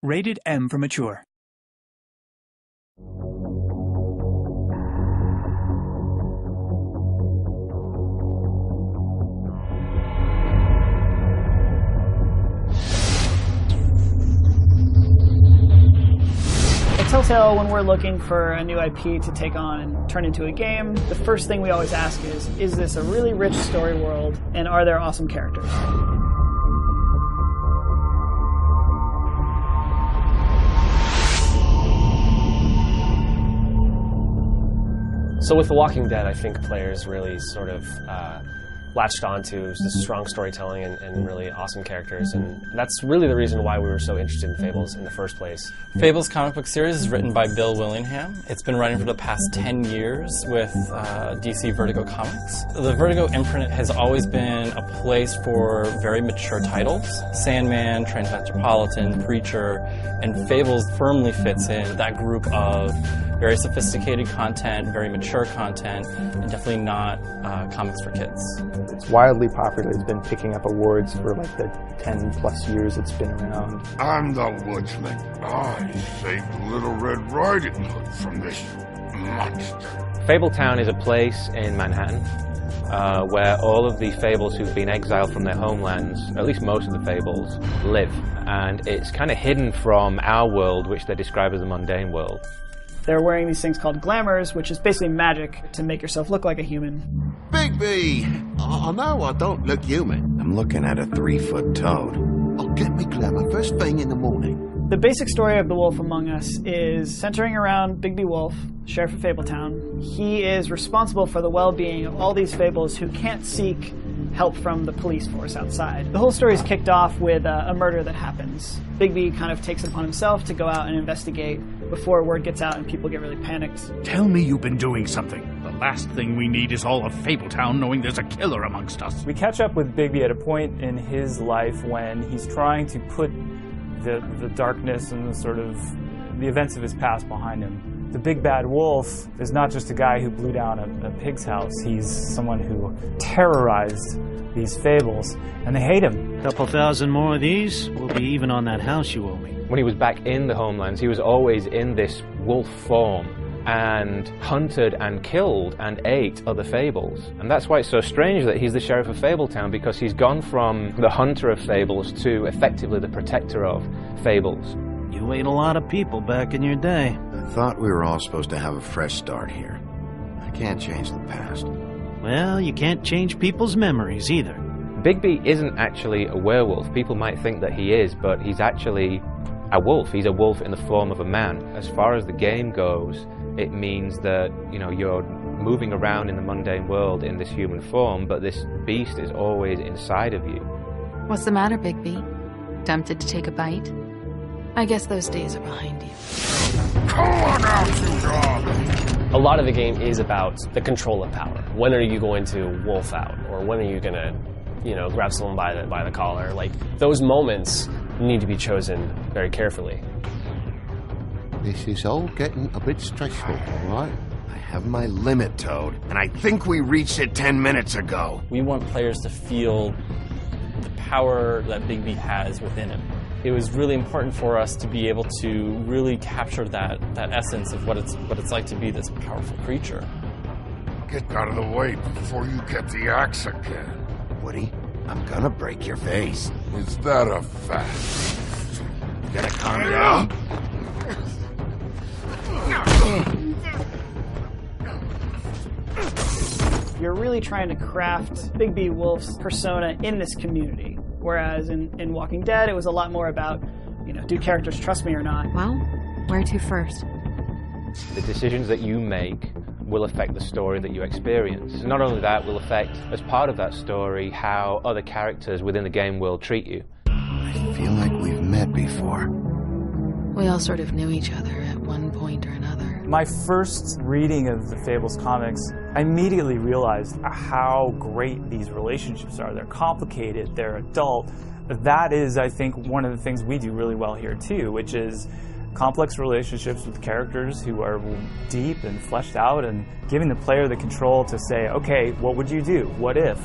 Rated M for mature. At Telltale, when we're looking for a new IP to take on and turn into a game, the first thing we always ask is this a really rich story world, and are there awesome characters? So with The Walking Dead, I think players really sort of latched onto this strong storytelling and really awesome characters, and that's really the reason why we were so interested in Fables in the first place. Fables comic book series is written by Bill Willingham. It's been running for the past 10 years with DC Vertigo Comics. The Vertigo imprint has always been a place for very mature titles. Sandman, Transmetropolitan, Preacher, and Fables firmly fits in that group of very sophisticated content, very mature content, and definitely not comics for kids. It's wildly popular. It's been picking up awards for like the 10 plus years it's been around. I'm the woodsman. I saved Little Red Riding Hood from this monster. Fabletown is a place in Manhattan where all of the Fables who've been exiled from their homelands, at least most of the Fables, live. And it's kind of hidden from our world, which they describe as the mundane world. They're wearing these things called glamours, which is basically magic to make yourself look like a human. Bigby! I know I don't look human. I'm looking at a 3-foot toad. I'll get me glamour first thing in the morning. The basic story of The Wolf Among Us is centering around Bigby Wolf, sheriff of Fabletown. He is responsible for the well-being of all these Fables who can't seek help from the police force outside. The whole story is kicked off with a murder that happens. Bigby kind of takes it upon himself to go out and investigate before word gets out and people get really panicked. Tell me you've been doing something. The last thing we need is all of Fabletown knowing there's a killer amongst us. We catch up with Bigby at a point in his life when he's trying to put the darkness and the sort of the events of his past behind him. The big bad wolf is not just a guy who blew down a pig's house. He's someone who terrorized these Fables, and they hate him. A couple thousand more of these, we'll be even on that house you owe me. When he was back in the homelands, he was always in this wolf form and hunted and killed and ate other Fables. And that's why it's so strange that he's the sheriff of Fabletown, because he's gone from the hunter of Fables to effectively the protector of Fables. You ate a lot of people back in your day. I thought we were all supposed to have a fresh start here. I can't change the past. Well, you can't change people's memories either. Bigby isn't actually a werewolf. People might think that he is, but he's actually a wolf. He's a wolf in the form of a man. As far as the game goes, it means that, you know, you're moving around in the mundane world in this human form, but this beast is always inside of you. What's the matter, Bigby? Tempted to take a bite? I guess those days are behind you. Come on out, you dog! A lot of the game is about the control of power. When are you going to wolf out? Or when are you going to, you know, grab someone by the collar? Like, those moments need to be chosen very carefully. This is all getting a bit stressful, all right? I have my limit, Toad, and I think we reached it 10 minutes ago. We want players to feel the power that Bigby has within him. It was really important for us to be able to really capture that essence of what it's like to be this powerful creature. Get out of the way before you get the axe again. Woody, I'm gonna break your face. Is that a fact? You gotta calm down. You're really trying to craft Bigby Wolf's persona in this community. Whereas in Walking Dead, it was a lot more about, you know, do characters trust me or not? Well, where to first? The decisions that you make will affect the story that you experience. Not only that, will affect, as part of that story, how other characters within the game will treat you. I feel like we've met before. We all sort of knew each other at one point or another. My first reading of the Fables comics, I immediately realized how great these relationships are. They're complicated, they're adult. But that is, I think, one of the things we do really well here too, which is complex relationships with characters who are deep and fleshed out, and giving the player the control to say, okay, what would you do? What if?